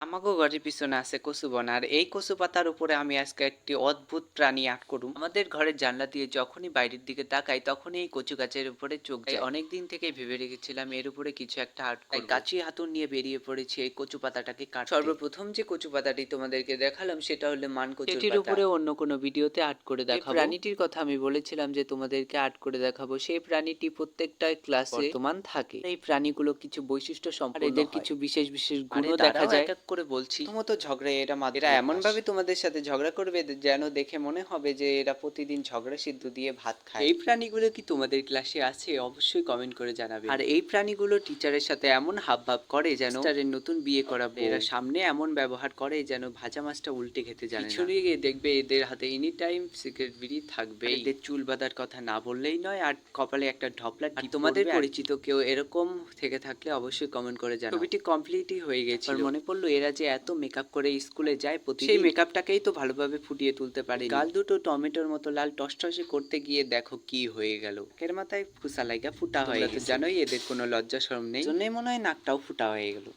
আমাগো ঘরের পিছনে আছে কচু বন, আর এই কচু পাতার উপরে আমি আজকে একটি অদ্ভুত প্রাণী আর্ট করুম। আমাদের ঘরের জানলা দিয়ে যখনই বাইরের দিকে তাকাই তখনই এই কচু গাছের উপরে চোখ যায়। অনেক দিন থেকে ভেবে রেখেছিলাম এর উপরে কিছু একটা আর্ট করব। কাঁচি হাতুড় নিয়ে বেরিয়ে পড়েছি এই কচু পাতাটাকে কাটতে। সর্বপ্রথম যে কচু পাতাটি তোমাদেরকে দেখালাম সেটা হলো মান কচুর পাতা। এটির উপরে অন্য কোনো ভিডিওতে আর্ট করে দেখাবো। প্রাণীটির কথা আমি বলেছিলাম যে তোমাদেরকে আর্ট করে দেখাবো, সেই প্রাণীটি প্রত্যেকটা ক্লাসে বর্তমান থাকে। এই প্রাণীগুলো কিছু বৈশিষ্ট্য সম্পন্ন, এদের কিছু বিশেষ বিশেষ গুণ দেখা যায়। এক করে বলছি, প্রথমত ঝগড়া, এরা এমন ভাবে তোমাদের সাথে ঝগড়া করবে যেন দেখে মনে হবে যে এরা প্রতিদিন ঝগড়া সিদ্ধ দিয়ে ভাত খায়। এই প্রাণীগুলো কি তোমাদের ক্লাসে আছে? অবশ্যই কমেন্ট করে জানাবে। আর এই প্রাণীগুলো টিচারের সাথে এমন হাবভাব করে যেন টিচারের নতুন বিয়ে করা বউ। এরা সামনে এমন ব্যবহার করে যেন ভাজা মাছটা উল্টে খেতে জানে না। পিছনে গিয়ে দেখবে এদের হাতে এনি টাইম সিগারেট বিড়ি থাকবে। এদের চুল বাঁধার কথা না বললেই নয়, আর কপালে একটা ঢপলা টিপ। তোমাদের পরিচিত কেউ এরকম থেকে থাকলে অবশ্যই কমেন্ট করে জানাও। ছবিটি কমপ্লিটই হয়ে গেছে। মনে পড়লো এরা যে এত মেকআপ করে স্কুলে যায় প্রতিদিন, সেই মেকআপটাকেই তো ভালোভাবে ফুটিয়ে তুলতে পারে। গাল দুটো টমেটোর মতো লাল টসটসে করতে গিয়ে দেখো কি হয়ে গেল। এর মাথায় ফুসা লাইগা ফুটা হয়ে গেছে। জানোই এদের কোনো লজ্জা শরম নেই, জন্যই মনে হয় নাকটাও ফুটা হয়ে গেল।